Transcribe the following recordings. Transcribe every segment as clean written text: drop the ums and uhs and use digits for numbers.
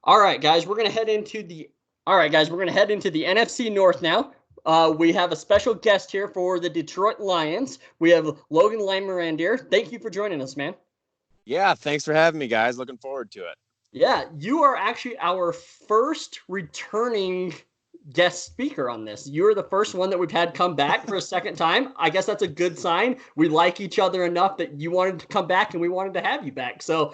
All right, guys, we're gonna head into the NFC North now. We have a special guest here for the Detroit Lions. We have Logan Lamorandier. Thank you for joining us, man. Yeah, thanks for having me, guys. Looking forward to it. Yeah, you are actually our first returning guest speaker on this. You're the first one that we've had come back for a second time. I guess that's a good sign. We like each other enough that you wanted to come back and we wanted to have you back. So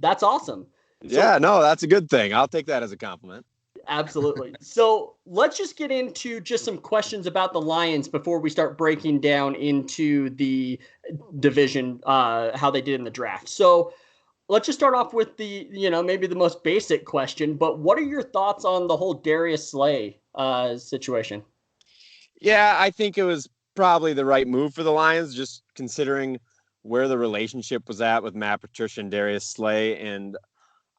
that's awesome. So Yeah, no, that's a good thing. I'll take that as a compliment. absolutely. So let's just get into just some questions about the Lions before we start breaking down into the division, how they did in the draft. So let's just start off with maybe the most basic question, but what are your thoughts on the whole Darius Slay situation? Yeah, I think it was probably the right move for the Lions, just considering where the relationship was at with Matt Patricia and Darius Slay. And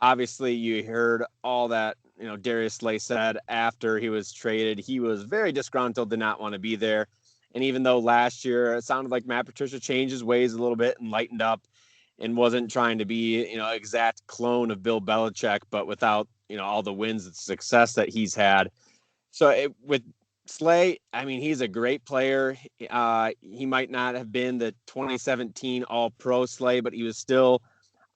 obviously, you heard all that, Darius Slay said after he was traded. He was very disgruntled, did not want to be there. And even though last year it sounded like Matt Patricia changed his ways a little bit and lightened up and wasn't trying to be, exact clone of Bill Belichick, but without, all the wins and success that he's had. So with Slay, I mean, he's a great player. He might not have been the 2017 All Pro Slay, but he was still,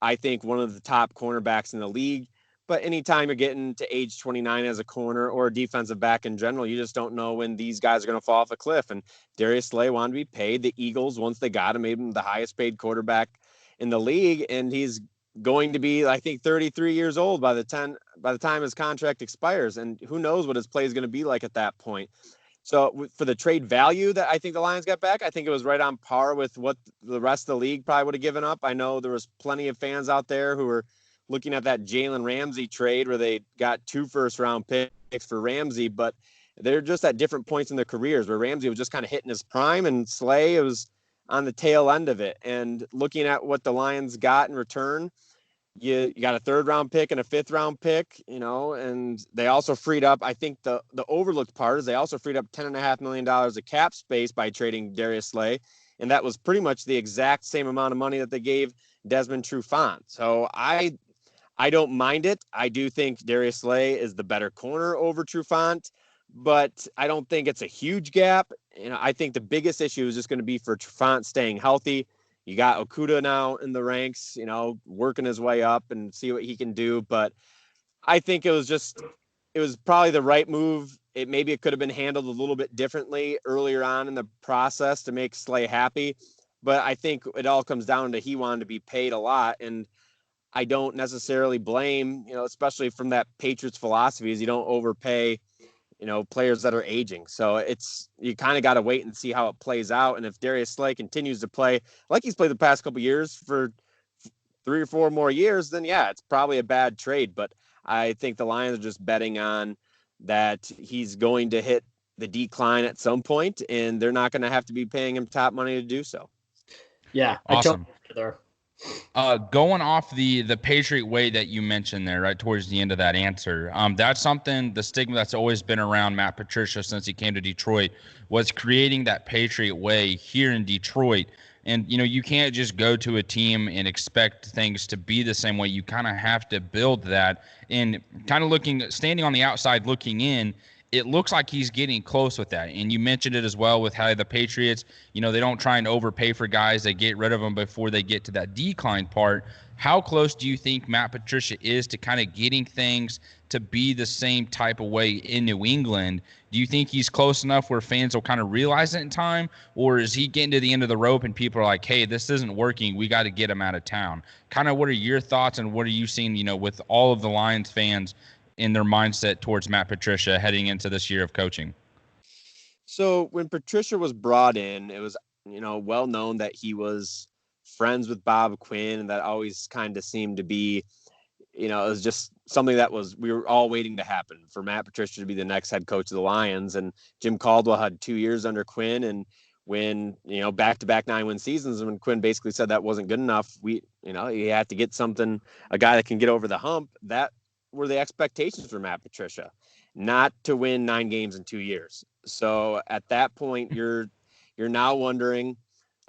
I think, one of the top cornerbacks in the league. But anytime you're getting to age 29 as a corner or a defensive back in general, you just don't know when these guys are going to fall off a cliff. And Darius Slay wanted to be paid. The Eagles, once they got him, made him the highest paid quarterback in the league. And he's going to be, I think, 33 years old by the time his contract expires. And who knows what his play is going to be like at that point. So for the trade value that I think the Lions got back, I think it was right on par with what the rest of the league probably would have given up. I know there was plenty of fans out there who were looking at that Jalen Ramsey trade where they got 2 first-round picks for Ramsey, but they're just at different points in their careers where Ramsey was just kind of hitting his prime and Slay was on the tail end of it. And looking at what the Lions got in return, you got a 3rd-round pick and a 5th-round pick, and they also freed up, I think the overlooked part is they also freed up $10.5 million of cap space by trading Darius Slay. And that was pretty much the exact same amount of money that they gave Desmond Trufant. So I don't mind it. I do think Darius Slay is the better corner over Trufant, but I don't think it's a huge gap. I think the biggest issue is just going to be for Trufant staying healthy. You got Okuda now in the ranks, working his way up and see what he can do. But I think it was probably the right move. Maybe it could have been handled a little bit differently earlier on in the process to make Slay happy. But I think it all comes down to he wanted to be paid a lot. And I don't necessarily blame, especially from that Patriots philosophy is you don't overpay, players that are aging. So you kind of got to wait and see how it plays out. And if Darius Slay continues to play like he's played the past couple of years for 3 or 4 more years, then yeah, it's probably a bad trade. But I think the Lions are just betting on that he's going to hit the decline at some point, and they're not going to have to be paying him top money to do so. Yeah, I totally Awesome. agree there. Going off the Patriot way that you mentioned there, right towards the end of that answer, that's something, the stigma that's always been around Matt Patricia since he came to Detroit was creating that Patriot way here in Detroit. And, you can't just go to a team and expect things to be the same way. You kind of have to build that. And kind of standing on the outside looking in, it looks like he's getting close with that. And you mentioned it as well with how the Patriots, they don't try and overpay for guys. They get rid of them before they get to that decline part. How close do you think Matt Patricia is to kind of getting things to be the same type of way in New England? Do you think he's close enough where fans will kind of realize it in time? Or is he getting to the end of the rope and people are like, hey, this isn't working, we got to get him out of town? Kind of what are your thoughts and what are you seeing, with all of the Lions fans in their mindset towards Matt Patricia heading into this year of coaching? So when Patricia was brought in, it was, well known that he was friends with Bob Quinn, and that always kind of seemed to be, it was just something that we were all waiting to happen for Matt Patricia to be the next head coach of the Lions. And Jim Caldwell had 2 years under Quinn, and when, back-to-back 9-win seasons, when Quinn basically said that wasn't good enough, you had to get a guy that can get over the hump. That were the expectations for Matt Patricia, not to win 9 games in 2 years. So at that point, you're now wondering,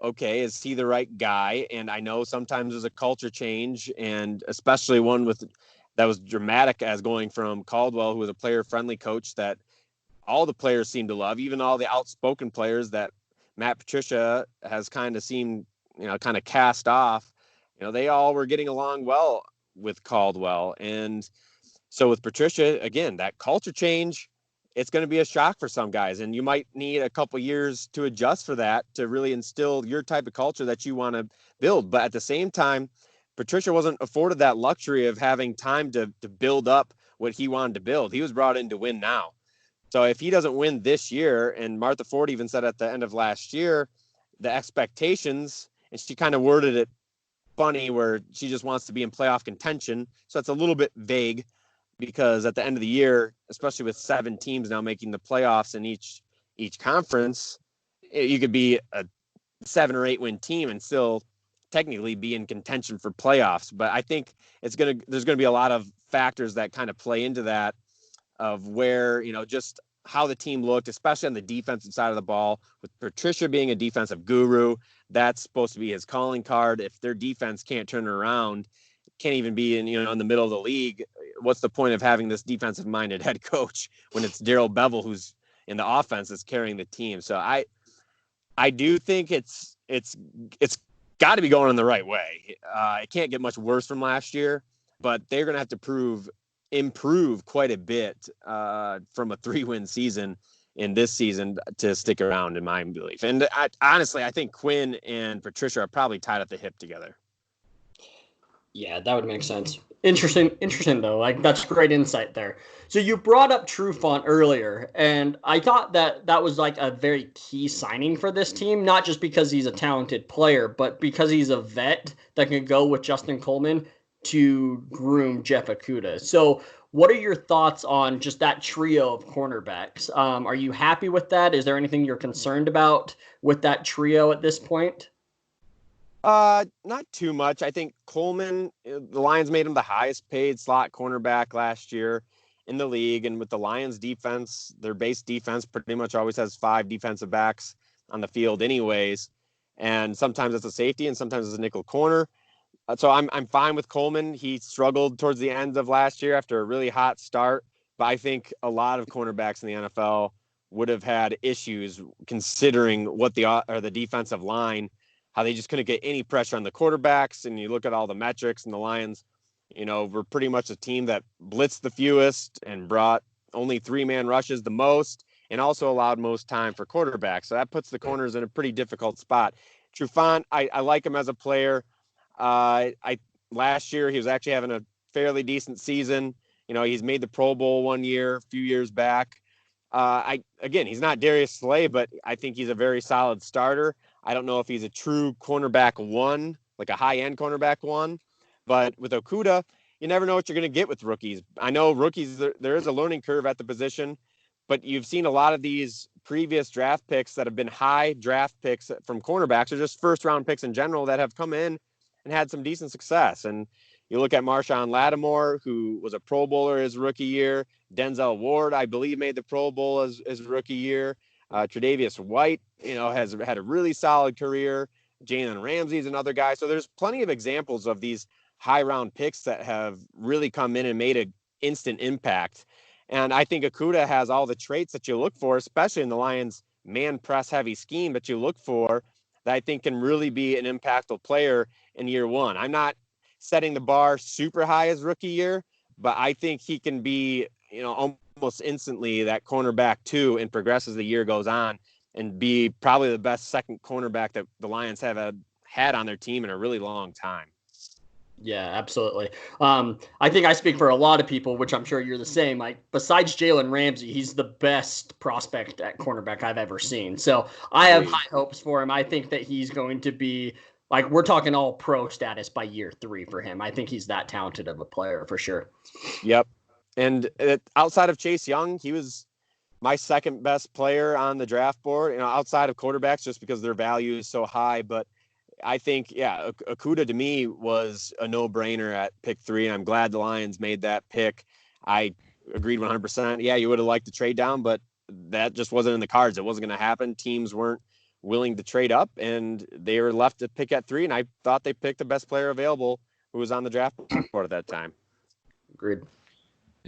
okay, is he the right guy? And I know sometimes there's a culture change, and especially one with that was dramatic as going from Caldwell, who was a player-friendly coach that all the players seem to love, even all the outspoken players that Matt Patricia has kind of seemed, kind of cast off. They all were getting along well with Caldwell. And so with Patricia, again, that culture change, it's going to be a shock for some guys. And you might need a couple years to adjust for that, to really instill your type of culture that you want to build. But at the same time, Patricia wasn't afforded that luxury of having time to build up what he wanted to build. He was brought in to win now. So if he doesn't win this year, and Martha Ford even said at the end of last year, the expectations, and she kind of worded it funny where she just wants to be in playoff contention. So it's a little bit vague, because at the end of the year, especially with 7 teams now making the playoffs in each conference, you could be a 7 or 8 win team and still technically be in contention for playoffs. But I think there's going to be a lot of factors that kind of play into that, of where, just how the team looked, especially on the defensive side of the ball, with Patricia being a defensive guru. That's supposed to be his calling card. If their defense can't turn it around, can't even be in the middle of the league, what's the point of having this defensive minded head coach when it's Darrell Bevel who's in the offense that's carrying the team? So I do think it's got to be going in the right way. It can't get much worse from last year, but they're going to have to improve quite a bit from a 3-win season in this season to stick around, in my belief. And honestly, I think Quinn and Patricia are probably tied at the hip together. Yeah, that would make sense. Interesting though. Like, that's great insight there. So you brought up Trufant earlier, and I thought that was like a very key signing for this team, not just because he's a talented player, but because he's a vet that can go with Justin Coleman to groom Jeff Okudah. So what are your thoughts on just that trio of cornerbacks? Are you happy with that? Is there anything you're concerned about with that trio at this point? Not too much. I think Coleman, the Lions made him the highest paid slot cornerback last year in the league. And with the Lions defense, their base defense pretty much always has 5 defensive backs on the field anyways. And sometimes it's a safety and sometimes it's a nickel corner. So I'm fine with Coleman. He struggled towards the end of last year after a really hot start, but I think a lot of cornerbacks in the NFL would have had issues considering what the defensive line, how they just couldn't get any pressure on the quarterbacks. And you look at all the metrics, and the Lions, were pretty much a team that blitzed the fewest and brought only 3-man rushes the most, and also allowed most time for quarterbacks. So that puts the corners in a pretty difficult spot. Trufant, I like him as a player. Last year he was actually having a fairly decent season. He's made the Pro Bowl one year, a few years back. He's not Darius Slay, but I think he's a very solid starter. I don't know if he's a true cornerback 1, like a high-end cornerback 1, but with Okudah, you never know what you're going to get with rookies. I know rookies, there is a learning curve at the position, but you've seen a lot of these previous draft picks that have been high draft picks from cornerbacks, or just first-round picks in general, that have come in and had some decent success. And you look at Marshawn Lattimore, who was a Pro Bowler his rookie year. Denzel Ward, I believe, made the Pro Bowl as rookie year. Tre'Davious White, has had a really solid career. Jalen Ramsey's another guy. So there's plenty of examples of these high-round picks that have really come in and made an instant impact. And I think Okudah has all the traits that you look for, especially in the Lions' man press heavy scheme that you look for, that I think can really be an impactful player in year 1. I'm not setting the bar super high as rookie year, but I think he can be, almost instantly that cornerback 2 and progress as the year goes on, and be probably the best second cornerback that the Lions have had on their team in a really long time. Yeah, absolutely. I think I speak for a lot of people, which I'm sure you're the same. Like, besides Jalen Ramsey, he's the best prospect at cornerback I've ever seen. So I have high hopes for him. I think that he's going to be, like, we're talking all pro status by year 3 for him. I think he's that talented of a player for sure. Yep. And outside of Chase Young, he was my second best player on the draft board, outside of quarterbacks, just because their value is so high. But I think, Okudah to me was a no-brainer at pick 3, and I'm glad the Lions made that pick. I agreed 100%. Yeah, you would have liked to trade down, but that just wasn't in the cards. It wasn't going to happen. Teams weren't willing to trade up, and they were left to pick at 3, and I thought they picked the best player available who was on the draft board at that time. Agreed.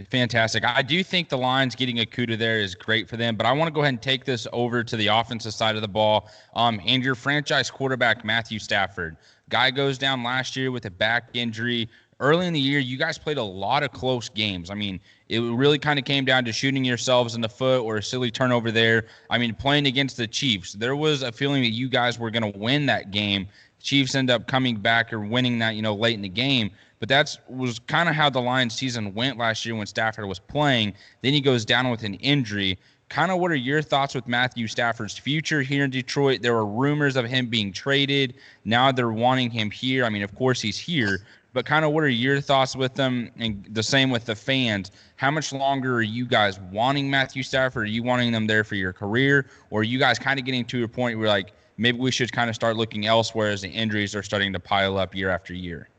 Fantastic. I do think the Lions getting Okudah there is great for them, but I want to go ahead and take this over to the offensive side of the ball. And your franchise quarterback, Matthew Stafford. Guy goes down last year with a back injury. Early in the year, you guys played a lot of close games. I mean, it really kind of came down to shooting yourselves in the foot or a silly turnover there. I mean, playing against the Chiefs, there was a feeling that you guys were going to win that game. Chiefs end up coming back or winning that, late in the game. But that was kind of how the Lions season went last year when Stafford was playing. Then he goes down with an injury. Kind of what are your thoughts with Matthew Stafford's future here in Detroit? There were rumors of him being traded. Now they're wanting him here. I mean, of course he's here. But kind of what are your thoughts with them? And the same with the fans. How much longer are you guys wanting Matthew Stafford? Are you wanting them there for your career? Or are you guys kind of getting to a point where, like, maybe we should kind of start looking elsewhere as the injuries are starting to pile up year after year?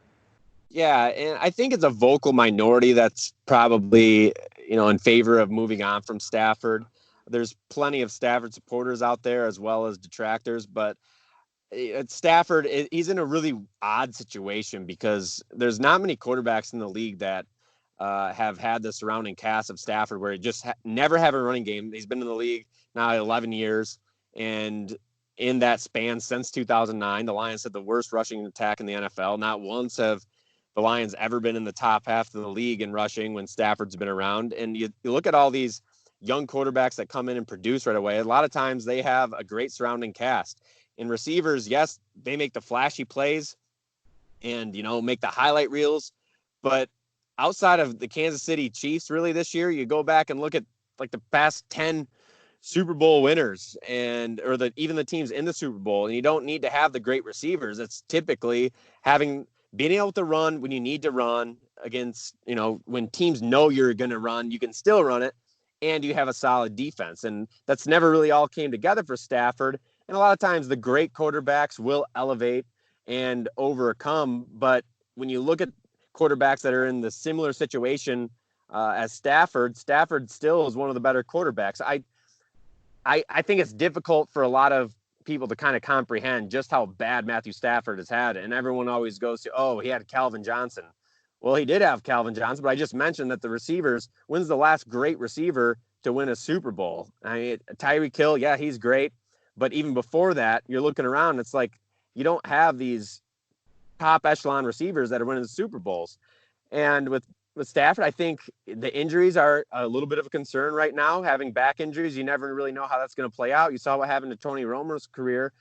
Yeah, and I think it's a vocal minority that's probably, in favor of moving on from Stafford. There's plenty of Stafford supporters out there as well as detractors, but Stafford, he's in a really odd situation because there's not many quarterbacks in the league that have had the surrounding cast of Stafford where he just never have a running game. He's been in the league now 11 years, and in that span since 2009, the Lions had the worst rushing attack in the NFL. Not once have the Lions ever been in the top half of the league in rushing when Stafford's been around. And you look at all these young quarterbacks that come in and produce right away. A lot of times they have a great surrounding cast. And receivers, yes, they make the flashy plays and, make the highlight reels. But outside of the Kansas City Chiefs, really this year, you go back and look at like the past 10 Super Bowl winners or even the teams in the Super Bowl. And you don't need to have the great receivers. It's typically being able to run when you need to run against, when teams know you're going to run, you can still run it, and you have a solid defense. And that's never really all came together for Stafford. And a lot of times the great quarterbacks will elevate and overcome. But when you look at quarterbacks that are in the similar situation as Stafford still is one of the better quarterbacks. I think it's difficult for a lot of people to kind of comprehend just how bad Matthew Stafford has had. And everyone always goes to, he had Calvin Johnson. Well, he did have Calvin Johnson, but I just mentioned that the receivers, when's the last great receiver to win a Super Bowl? I mean, Tyreek Hill, yeah, he's great. But even before that, you're looking around, it's like you don't have these top echelon receivers that are winning the Super Bowls. And with Stafford, I think the injuries are a little bit of a concern right now. Having back injuries, you never really know how that's going to play out. You saw what happened to Tony Romo's career.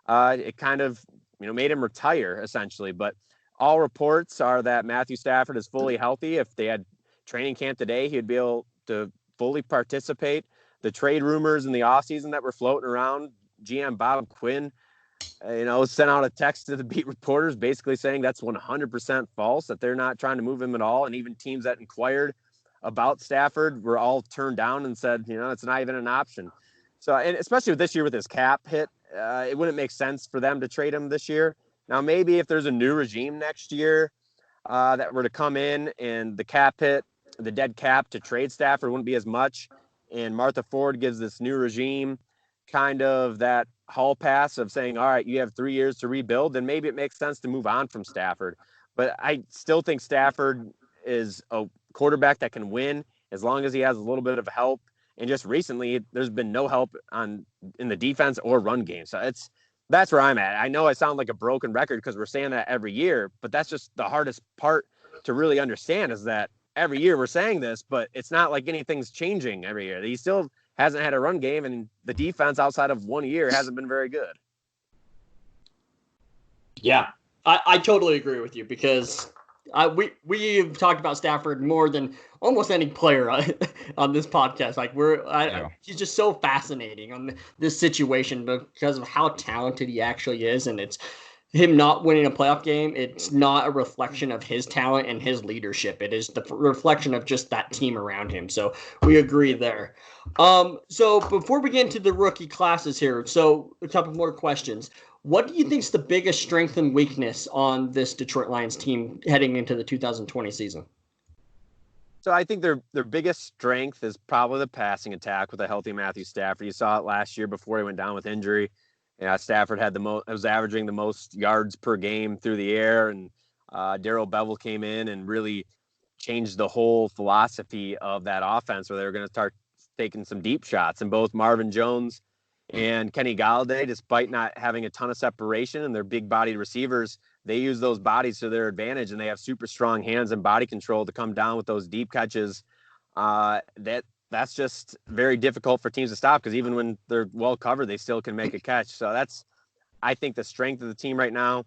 It kind of, made him retire essentially. But all reports are that Matthew Stafford is fully healthy. If they had training camp today, he'd be able to fully participate. The trade rumors in the offseason that were floating around, GM Bob Quinn, sent out a text to the beat reporters basically saying that's 100% false, that they're not trying to move him at all. And even teams that inquired about Stafford were all turned down and said, it's not even an option. So, and especially with this year with his cap hit, it wouldn't make sense for them to trade him this year. Now, maybe if there's a new regime next year that were to come in and the cap hit, the dead cap to trade Stafford wouldn't be as much. And Martha Ford gives this new regime kind of that hall pass of saying, all right, you have 3 years to rebuild, then maybe it makes sense to move on from Stafford. But I still think Stafford is a quarterback that can win as long as he has a little bit of help. And just recently, there's been no help in the defense or run game. So that's where I'm at. I know I sound like a broken record because we're saying that every year, but that's just the hardest part to really understand is that every year we're saying this, but it's not like anything's changing every year. He still hasn't had a run game, and the defense outside of 1 year hasn't been very good. Yeah, I totally agree with you because we've talked about Stafford more than almost any player on this podcast. Like he's just so fascinating on this situation because of how talented he actually is, and it's him not winning a playoff game. It's not a reflection of his talent and his leadership. It is the reflection of just that team around him. So we agree there. So before we get into the rookie classes here, so a couple more questions. What do you think is the biggest strength and weakness on this Detroit Lions team heading into the 2020 season? So I think their biggest strength is probably the passing attack with a healthy Matthew Stafford. You saw it last year before he went down with injury. Yeah, Stafford had was averaging the most yards per game through the air, and Darrell Bevell came in and really changed the whole philosophy of that offense, where they were going to start taking some deep shots. And both Marvin Jones and Kenny Galladay, despite not having a ton of separation and their big-bodied receivers, they use those bodies to their advantage, and they have super strong hands and body control to come down with those deep catches. That's just very difficult for teams to stop, because even when they're well covered, they still can make a catch. So that's, I think, the strength of the team right now.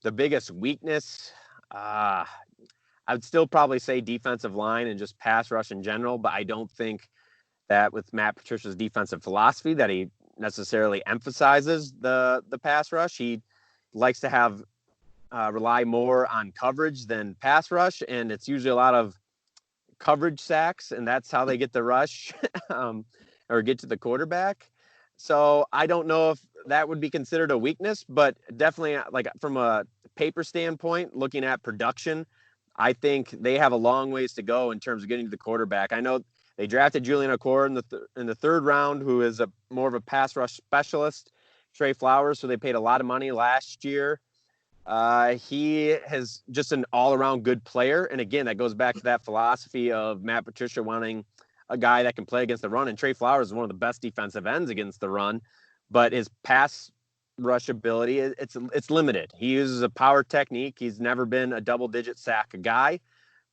The biggest weakness, I would still probably say defensive line and just pass rush in general, but I don't think that with Matt Patricia's defensive philosophy that he necessarily emphasizes the pass rush. He likes to have rely more on coverage than pass rush, and it's usually a lot of coverage sacks, and that's how they get the rush or get to the quarterback. So I don't know if that would be considered a weakness, but definitely, like, from a paper standpoint, looking at production, I think they have a long ways to go in terms of getting to the quarterback. I know they drafted Julian Okwara in the third round, who is more of a pass rush specialist, Trey Flowers, so they paid a lot of money last year. He has just an all-around good player. And again, that goes back to that philosophy of Matt Patricia wanting a guy that can play against the run. And Trey Flowers is one of the best defensive ends against the run, but his pass rush ability, it's limited. He uses a power technique. He's never been a double-digit sack guy,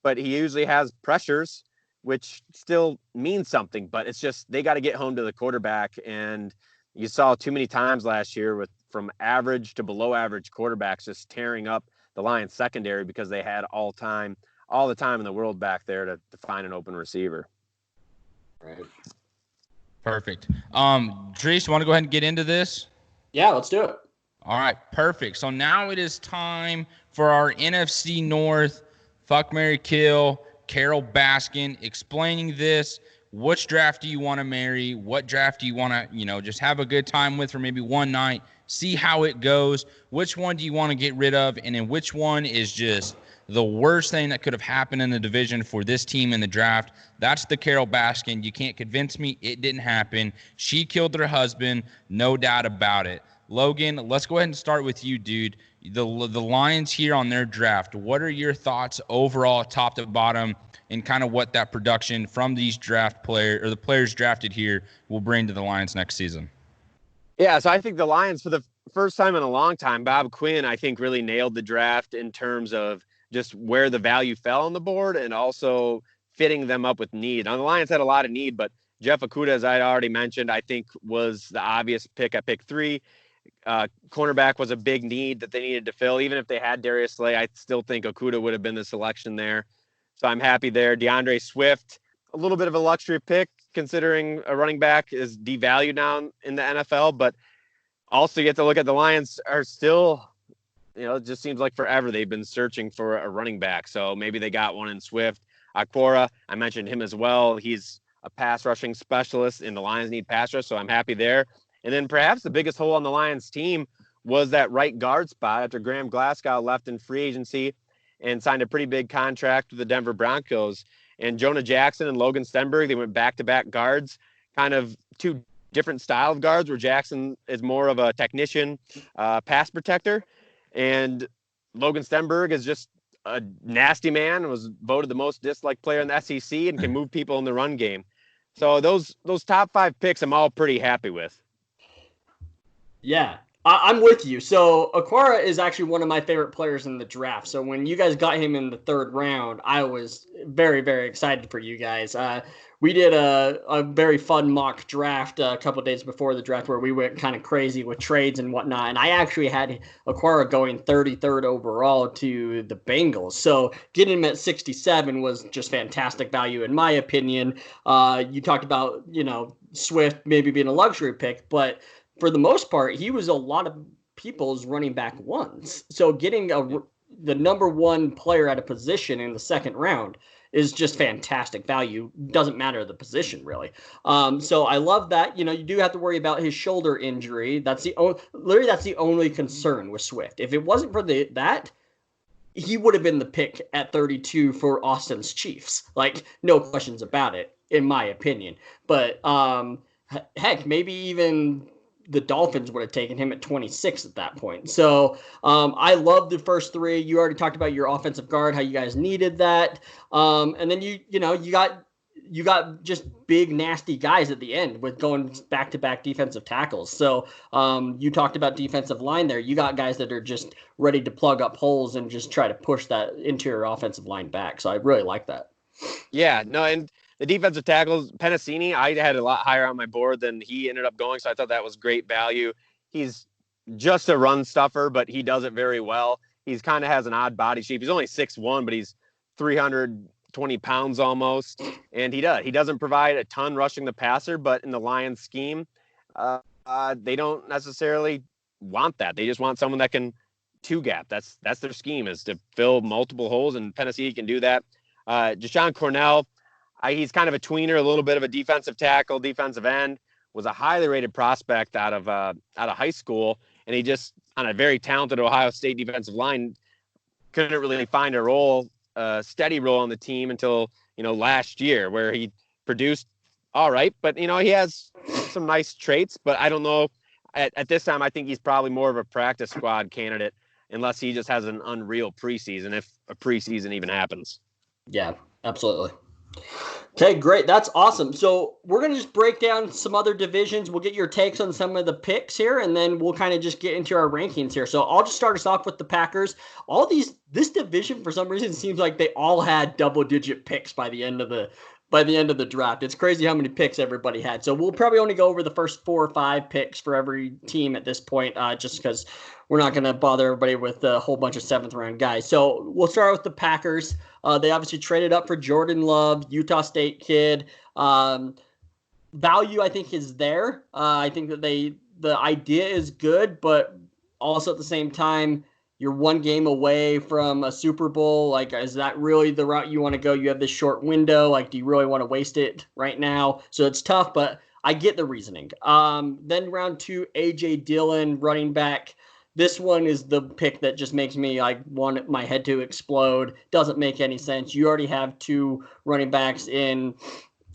but he usually has pressures, which still means something. But it's just they got to get home to the quarterback. And you saw too many times last year from average to below average quarterbacks just tearing up the Lions secondary because they had all the time in the world back there to find an open receiver. Right. Perfect. Dries, you want to go ahead and get into this? Yeah, let's do it. All right, perfect. So now it is time for our NFC North Fuck, Marry, Kill. Carol Baskin explaining this. Which draft do you want to marry? What draft do you want to, just have a good time with for maybe one night? See how it goes. Which one do you want to get rid of? And then which one is just the worst thing that could have happened in the division for this team in the draft? That's the Carol Baskin. You can't convince me it didn't happen. She killed her husband, no doubt about it. Logan, let's go ahead and start with you, dude. The Lions here on their draft, what are your thoughts overall, top to bottom, and kind of what that production from these draft players or the players drafted here will bring to the Lions next season? Yeah, so I think the Lions, for the first time in a long time, Bob Quinn, I think, really nailed the draft in terms of just where the value fell on the board and also fitting them up with need. Now, the Lions had a lot of need, but Jeff Okudah, as I already mentioned, I think was the obvious pick at pick 3. Cornerback was a big need that they needed to fill. Even if they had Darius Slay, I still think Okudah would have been the selection there. So I'm happy there. DeAndre Swift, a little bit of a luxury pick, considering a running back is devalued now in the NFL. But also, you get to look at the Lions are still, it just seems like forever they've been searching for a running back. So maybe they got one in Swift. Okwara, I mentioned him as well. He's a pass rushing specialist, and the Lions need pass rush, so I'm happy there. And then perhaps the biggest hole on the Lions team was that right guard spot after Graham Glasgow left in free agency and signed a pretty big contract with the Denver Broncos. And Jonah Jackson and Logan Stenberg, they went back-to-back guards, kind of two different style of guards, where Jackson is more of a technician, pass protector. And Logan Stenberg is just a nasty man and was voted the most disliked player in the SEC and can move people in the run game. So those top 5 picks I'm all pretty happy with. Yeah, I'm with you. So Okwara is actually one of my favorite players in the draft. So when you guys got him in the 3rd round, I was very, very excited for you guys. We did a very fun mock draft a couple of days before the draft where we went kind of crazy with trades and whatnot. And I actually had Okwara going 33rd overall to the Bengals. So getting him at 67 was just fantastic value, in my opinion. You talked about, Swift maybe being a luxury pick, but for the most part, he was a lot of people's running back ones. So getting the number 1 player at a position in the 2nd round is just fantastic value. Doesn't matter the position, really. So I love that. You do have to worry about his shoulder injury. That's the only concern with Swift. If it wasn't for that, he would have been the pick at 32 for Austin's Chiefs. Like, no questions about it, in my opinion. But heck, maybe even the Dolphins would have taken him at 26 at that point. So I love the first three. You already talked about your offensive guard, how you guys needed that. And then you got just big, nasty guys at the end with going back-to-back defensive tackles. So you talked about defensive line there. You got guys that are just ready to plug up holes and just try to push that interior offensive line back. So I really like that. Yeah, no, and the defensive tackles, Penasini, I had a lot higher on my board than he ended up going, so I thought that was great value. He's just a run stuffer, but he does it very well. He's kind of has an odd body shape. He's only 6'1", but he's 320 pounds almost, and he doesn't provide a ton rushing the passer, but in the Lions scheme, they don't necessarily want that. They just want someone that can two-gap. That's their scheme, is to fill multiple holes, and Penasini can do that. Deshaun Cornell, he's kind of a tweener, a little bit of a defensive tackle, defensive end, was a highly rated prospect out of high school. And he just, on a very talented Ohio State defensive line, couldn't really find a steady role on the team until, last year, where he produced all right. But, he has some nice traits, but I don't know. At this time, I think he's probably more of a practice squad candidate, unless he just has an unreal preseason, if a preseason even happens. Yeah, absolutely. Okay, great. That's awesome. So we're going to just break down some other divisions. We'll get your takes on some of the picks here, and then we'll kind of just get into our rankings here. So I'll just start us off with the Packers. This division, for some reason, seems like they all had double-digit picks by the end of the draft. It's crazy how many picks everybody had. So we'll probably only go over the first 4 or 5 picks for every team at this point, just because we're not going to bother everybody with a whole bunch of 7th-round guys. So we'll start with the Packers. They obviously traded up for Jordan Love, Utah State kid. Value, I think, is there. I think that the idea is good, but also at the same time, you're one game away from a Super Bowl. Like, is that really the route you want to go? You have this short window. Like, do you really want to waste it right now? So it's tough, but I get the reasoning. Then round 2, A.J. Dillon, running back. This one is the pick that just makes me want my head to explode. Doesn't make any sense. You already have 2 running backs in,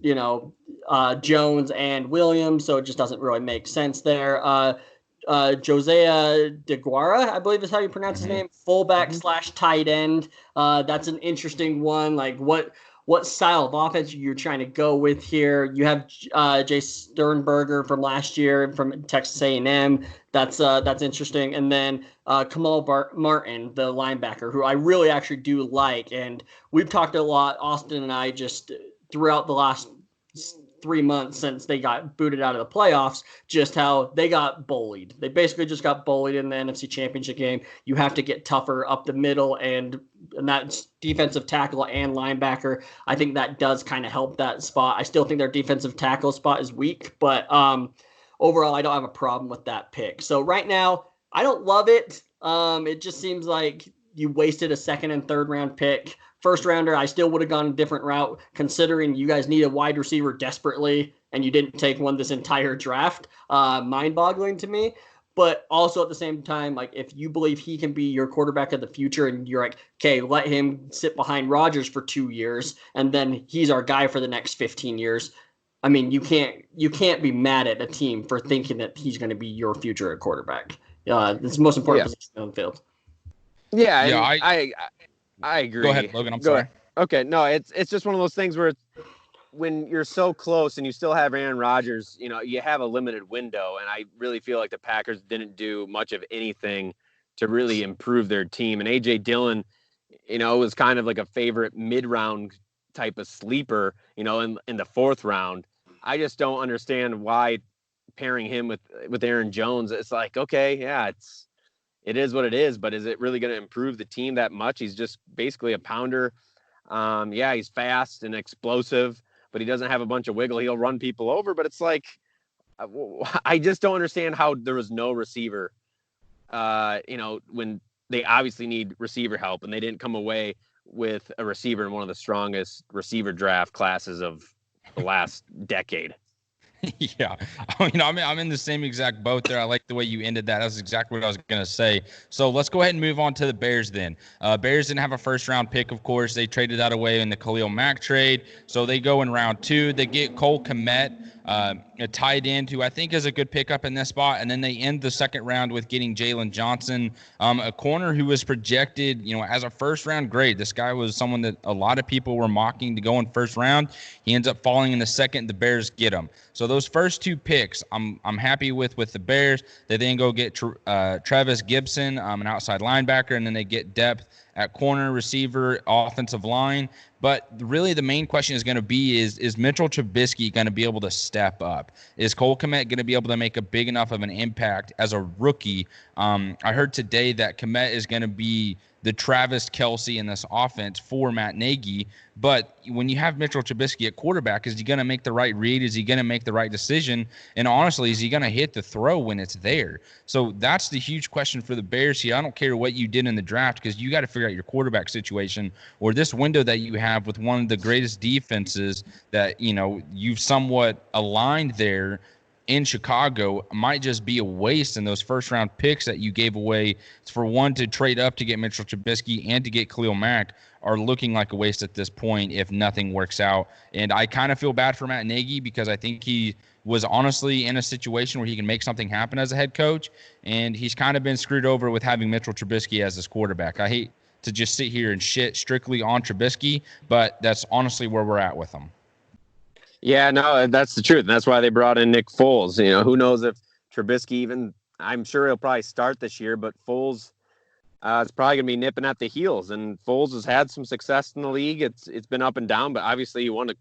Jones and Williams, so it just doesn't really make sense there. Josiah DeGuara, I believe is how you pronounce his name, fullback / tight end. That's an interesting one. Like, what style of offense you're trying to go with here? You have Jay Sternberger from last year from Texas A&M. That's interesting. And then Kamal Martin, the linebacker, who I really actually do like. And we've talked a lot, Austin and I, just throughout the last 3 months since they got booted out of the playoffs, just how they got bullied. They basically just got bullied in the NFC Championship game. You have to get tougher up the middle, and that's defensive tackle and linebacker. I think that does kind of help that spot. I still think their defensive tackle spot is weak, but overall, I don't have a problem with that pick. So right now, I don't love it. It just seems like you wasted a 2nd and 3rd round pick. 1st rounder, I still would have gone a different route, considering you guys need a wide receiver desperately, and you didn't take one this entire draft. Mind-boggling to me. But also at the same time, like, if you believe he can be your quarterback of the future, and you're like, okay, let him sit behind Rodgers for 2 years, and then he's our guy for the next 15 years. I mean, you can't be mad at a team for thinking that he's going to be your future at quarterback. It's the most important position on the field. Yeah, I agree. Go ahead, Logan. I'm sorry. Okay, no, it's just one of those things where when you're so close and you still have Aaron Rodgers, you have a limited window, and I really feel like the Packers didn't do much of anything to really improve their team. And A.J. Dillon, was kind of like a favorite mid-round type of sleeper, in the 4th round. I just don't understand why pairing him with Aaron Jones. It's like, okay, yeah, it is what it is, but is it really going to improve the team that much? He's just basically a pounder. He's fast and explosive, but he doesn't have a bunch of wiggle. He'll run people over, but it's like, I just don't understand how there was no receiver, when they obviously need receiver help, and they didn't come away with a receiver in one of the strongest receiver draft classes of the last decade. Yeah, I'm in the same exact boat there. I like the way you ended that. That's exactly what I was going to say. So let's go ahead and move on to the Bears then. Bears didn't have a first-round pick, of course. They traded that away in the Khalil Mack trade. So they go in round 2. They get Cole Kmet, a tight end who I think is a good pickup in this spot. And then they end the second round with getting Jalen Johnson, a corner who was projected, as a first-round grade. This guy was someone that a lot of people were mocking to go in first round. He ends up falling in the second. The Bears get him. So those first 2 picks, I'm happy with the Bears. They then go get Travis Gibson, an outside linebacker, and then they get depth at corner, receiver, offensive line. But really the main question is going to be, is Mitchell Trubisky going to be able to step up? Is Cole Kmet going to be able to make a big enough of an impact as a rookie? I heard today that Kmet is going to be the Travis Kelce in this offense for Matt Nagy. But when you have Mitchell Trubisky at quarterback, is he going to make the right read? Is he going to make the right decision? And honestly, is he going to hit the throw when it's there? So that's the huge question for the Bears here. I don't care what you did in the draft, because you got to figure out your quarterback situation, or this window that you have with one of the greatest defenses that, you've somewhat aligned there in Chicago might just be a waste, in those first round picks that you gave away for one to trade up to get Mitchell Trubisky and to get Khalil Mack are looking like a waste at this point if nothing works out. And I kind of feel bad for Matt Nagy, because I think he was honestly in a situation where he can make something happen as a head coach, and he's kind of been screwed over with having Mitchell Trubisky as his quarterback. I hate to just sit here and shit strictly on Trubisky, but that's honestly where we're at with him. Yeah, no, that's the truth. And that's why they brought in Nick Foles. Who knows if Trubisky even, I'm sure he'll probably start this year, but Foles is probably going to be nipping at the heels. And Foles has had some success in the league. It's been up and down, but obviously he won a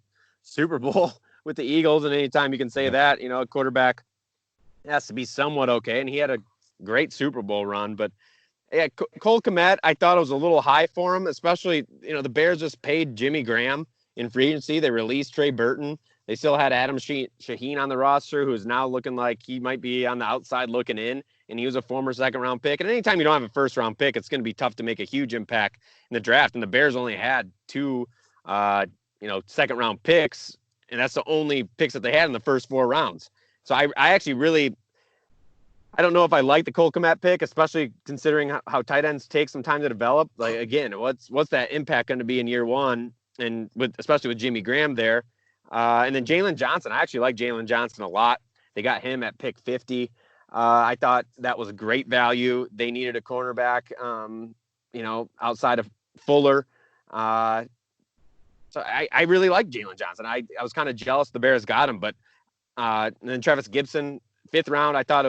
Super Bowl with the Eagles. And anytime you can say that, a quarterback has to be somewhat okay. And he had a great Super Bowl run. But yeah, Cole Kmet, I thought it was a little high for him, especially, the Bears just paid Jimmy Graham in free agency. They released Trey Burton. They still had Adam Shaheen on the roster, who's now looking like he might be on the outside looking in, and he was a former second-round pick. And anytime you don't have a first-round pick, it's going to be tough to make a huge impact in the draft. And the Bears only had 2, second-round picks, and that's the only picks that they had in the first 4 rounds. So I actually really – I don't know if I like the Cole Kmet pick, especially considering how tight ends take some time to develop. Like, again, what's that impact going to be in year one, and especially with Jimmy Graham there. And then Jalen Johnson. I actually like Jalen Johnson a lot. They got him at pick 50. I thought that was a great value. They needed a cornerback, outside of Fuller. So I really like Jalen Johnson. I was kind of jealous the Bears got him, but and then Travis Gibson, 5th round. I thought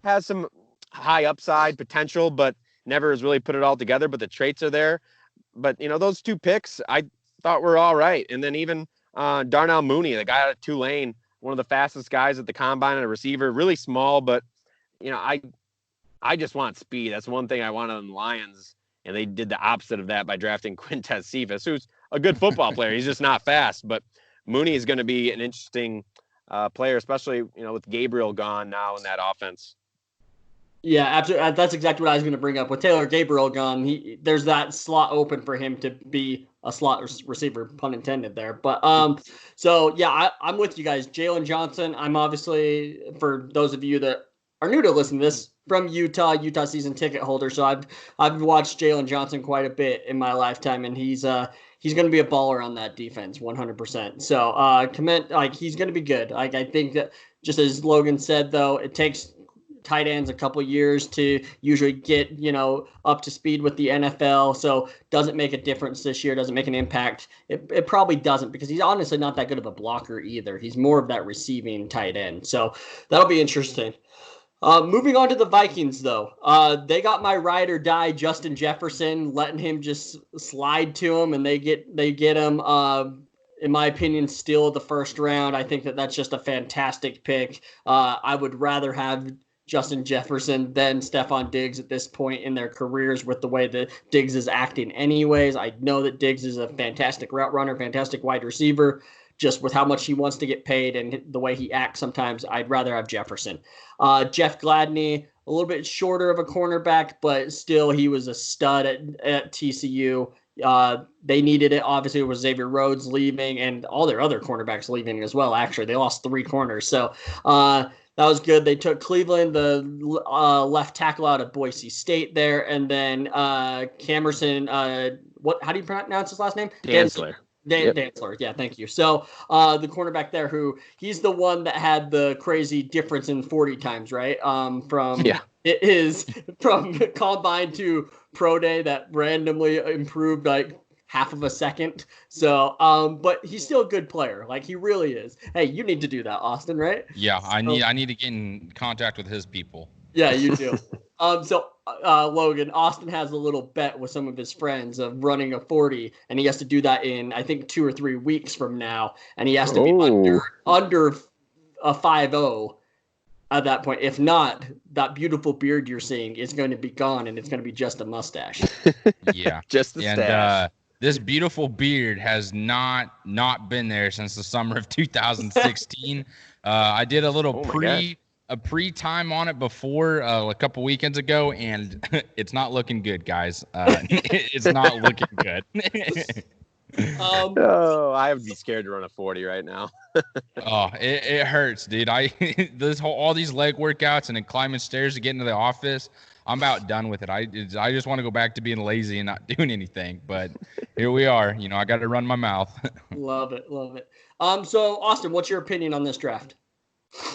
has some high upside potential, but never has really put it all together. But the traits are there. But those 2 picks I thought were all right. And then even Darnell Mooney, the guy out of Tulane, one of the fastest guys at the combine, and a receiver, really small, but I just want speed. That's one thing I wanted in the Lions, and they did the opposite of that by drafting Quintez Cephas, who's a good football player. He's just not fast, but Mooney is going to be an interesting player, especially with Gabriel gone now in that offense. Yeah, absolutely. That's exactly what I was going to bring up. With Taylor Gabriel gone, there's that slot open for him to be a slot receiver, pun intended there. But so yeah, I'm with you guys. Jalen Johnson. I'm obviously, for those of you that are new to listen to this, from Utah season ticket holder. So I've watched Jalen Johnson quite a bit in my lifetime, and he's going to be a baller on that defense, 100%. So he's going to be good. I think that, just as Logan said, though, it takes tight ends a couple years to usually get, up to speed with the NFL. So doesn't make a difference this year, doesn't make an impact. It probably doesn't, because he's honestly not that good of a blocker either. He's more of that receiving tight end. So that'll be interesting. Moving on to the Vikings, though. They got my ride or die Justin Jefferson, letting him just slide to him, and they get him, in my opinion, still the first round. I think that's just a fantastic pick. I would rather have Justin Jefferson than Stephon Diggs at this point in their careers, with the way that Diggs is acting anyways. I know that Diggs is a fantastic route runner, fantastic wide receiver. Just with how much he wants to get paid and the way he acts sometimes, I'd rather have Jefferson. Jeff Gladney, a little bit shorter of a cornerback, but still he was a stud at TCU. They needed it. Obviously, it was Xavier Rhodes leaving and all their other cornerbacks leaving as well. Actually, they lost 3 corners. So That was good. They took Cleveland, the left tackle out of Boise State there, and then Camerson. How do you pronounce his last name? Dantzler. Dantzler. Yeah, thank you. So the cornerback there, he's the one that had the crazy difference in 40 times, right? From combine to pro day that randomly improved like half of a second. So, but he's still a good player. Like he really is. Hey, you need to do that, Austin, right? Yeah, I need to get in contact with his people. Yeah, you do. Logan, Austin has a little bet with some of his friends of running a 40, and he has to do that in, I think, 2 or 3 weeks from now, and he has to be under a 5.0 at that point. If not, that beautiful beard you're seeing is going to be gone, and it's going to be just a mustache. Yeah, just the stash. This beautiful beard has not been there since the summer of 2016. I did a little pre-time on it before a couple weekends ago, and it's not looking good, guys. It's not looking good. I would be scared to run a 40 right now. It hurts, dude. All these leg workouts and then climbing stairs to get into the office, I'm about done with it. I just want to go back to being lazy and not doing anything. But here we are. I got to run my mouth. Love it. So Austin, what's your opinion on this draft?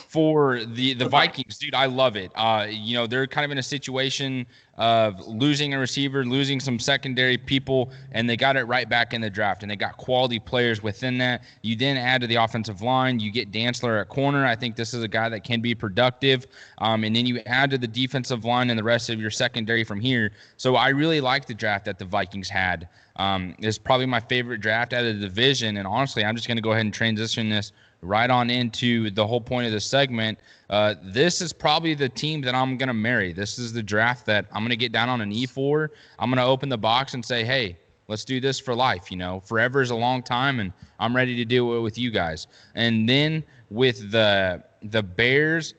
For the Vikings, dude, I love it. They're kind of in a situation of losing a receiver, losing some secondary people, and they got it right back in the draft. And they got quality players within that. You then add to the offensive line. You get Dantzler at corner. I think this is a guy that can be productive. And then you add to the defensive line and the rest of your secondary from here. So I really like the draft that the Vikings had. It's probably my favorite draft out of the division. And honestly, I'm just going to go ahead and transition this right on into the whole point of the segment. This is probably the team that I'm going to marry. This is the draft that I'm going to get down on a knee for. I'm going to open the box and say, hey, let's do this for life. Forever is a long time, and I'm ready to do it with you guys. And then with the Bears,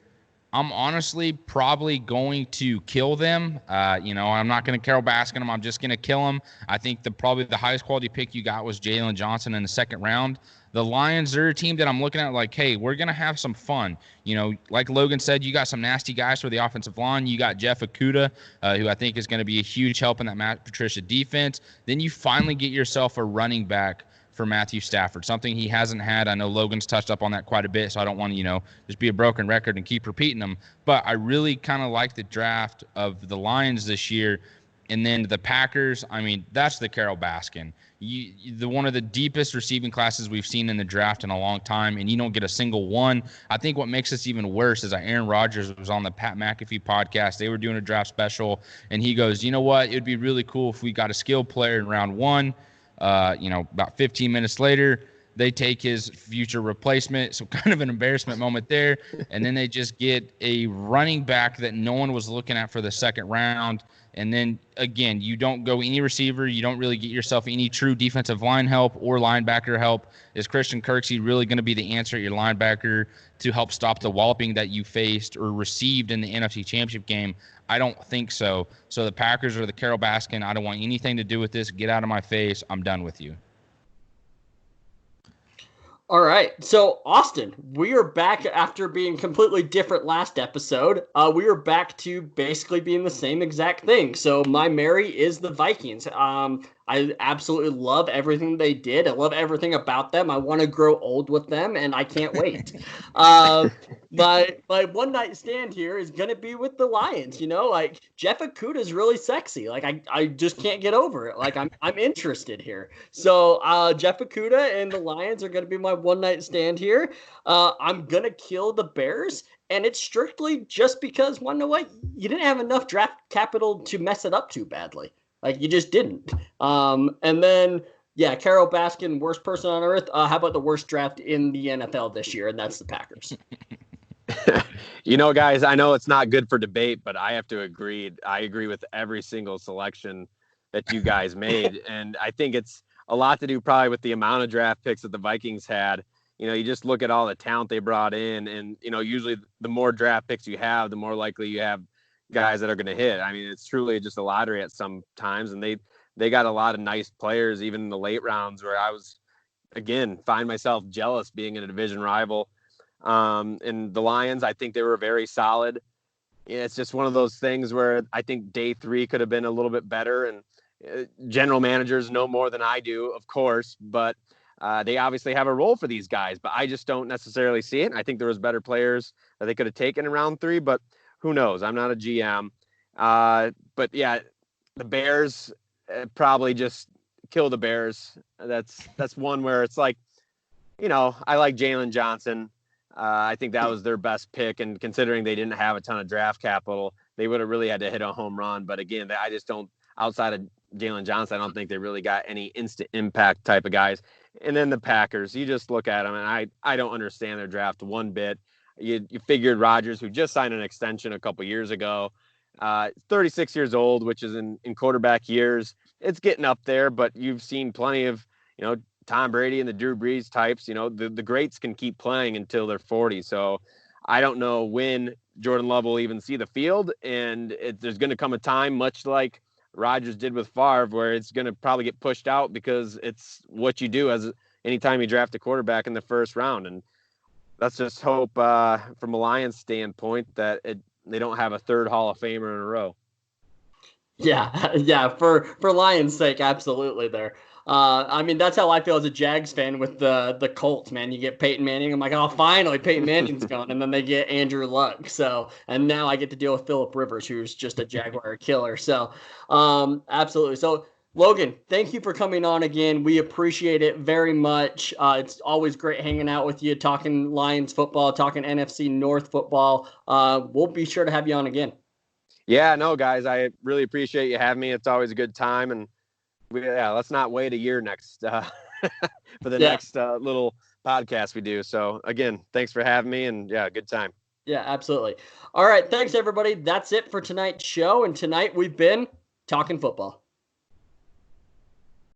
I'm honestly probably going to kill them. I'm not going to Carol Baskin them. I'm just going to kill them. I think probably the highest quality pick you got was Jalen Johnson in the second round. The Lions, they're a team that I'm looking at like, hey, we're going to have some fun. Like Logan said, you got some nasty guys for the offensive line. You got Jeff Okudah, who I think is going to be a huge help in that Matt Patricia defense. Then you finally get yourself a running back for Matthew Stafford, something he hasn't had. I know Logan's touched up on that quite a bit, so I don't want to, just be a broken record and keep repeating them. But I really kind of like the draft of the Lions this year. And then the Packers, that's the Carol Baskin. One of the deepest receiving classes we've seen in the draft in a long time, and you don't get a single one. I think what makes this even worse is that Aaron Rodgers was on the Pat McAfee podcast. They were doing a draft special, and he goes, you know what? It would be really cool if we got a skilled player in round one. About 15 minutes later, they take his future replacement. So kind of an embarrassment moment there. And then they just get a running back that no one was looking at for the second round. And then, again, you don't go any receiver. You don't really get yourself any true defensive line help or linebacker help. Is Christian Kirksey really going to be the answer at your linebacker to help stop the walloping that you faced or received in the NFC Championship game? I don't think so. So the Packers are the Carol Baskin. I don't want anything to do with this. Get out of my face. I'm done with you. All right. So, Austin, we are back after being completely different last episode. We are back to basically being the same exact thing. So, my Mary is the Vikings. I absolutely love everything they did. I love everything about them. I want to grow old with them, and I can't wait. My one night stand here is going to be with the Lions. Like Jeff Okudah is really sexy. Like I just can't get over it. Like I'm interested here. So Jeff Okudah and the Lions are going to be my one night stand here. I'm going to kill the Bears. And it's strictly just because, you know what? You didn't have enough draft capital to mess it up too badly. Like, you just didn't. And then, Carol Baskin, worst person on earth. How about the worst draft in the NFL this year? And that's the Packers. Guys, I know it's not good for debate, but I have to agree. I agree with every single selection that you guys made. And I think it's a lot to do probably with the amount of draft picks that the Vikings had. You just look at all the talent they brought in. And, usually the more draft picks you have, the more likely you have guys that are going to hit. It's truly just a lottery at some times, and they got a lot of nice players even in the late rounds where I was, again, find myself jealous being in a division rival. And the Lions, I think they were very solid. It's just one of those things where I think day 3 could have been a little bit better. And general managers know more than I do, of course, but they obviously have a role for these guys. But I just don't necessarily see it. And I think there was better players that they could have taken in round 3, but who knows? I'm not a GM. But yeah, the Bears probably just kill the Bears. That's one where it's like, I like Jalen Johnson. I think that was their best pick, and considering they didn't have a ton of draft capital, they would have really had to hit a home run. But again, I just don't, outside of Jalen Johnson, I don't think they really got any instant impact type of guys. And then the Packers, you just look at them, and I don't understand their draft one bit. You figured Rodgers, who just signed an extension a couple years ago, 36 years old, which is in quarterback years, it's getting up there, but you've seen plenty of, Tom Brady and the Drew Brees types, the greats can keep playing until they're 40. So I don't know when Jordan Love will even see the field. And there's going to come a time, much like Rodgers did with Favre, where it's going to probably get pushed out because it's what you do as anytime you draft a quarterback in the first round. And let's just hope from a Lions standpoint that they don't have a third Hall of Famer in a row. Yeah, for Lions' sake, absolutely there. I mean, that's how I feel as a Jags fan with the Colts, man. You get Peyton Manning. I'm like, oh, finally, Peyton Manning's gone. And then they get Andrew Luck. So, and now I get to deal with Phillip Rivers, who's just a Jaguar killer. So, absolutely. So, Logan, thank you for coming on again. We appreciate it very much. It's always great hanging out with you, talking Lions football, talking NFC North football. We'll be sure to have you on again. Yeah, no, guys, I really appreciate you having me. It's always a good time. And let's not wait a year next for the next little podcast we do. So again, thanks for having me, and good time. Yeah, absolutely. All right. Thanks everybody. That's it for tonight's show. And tonight we've been talking football.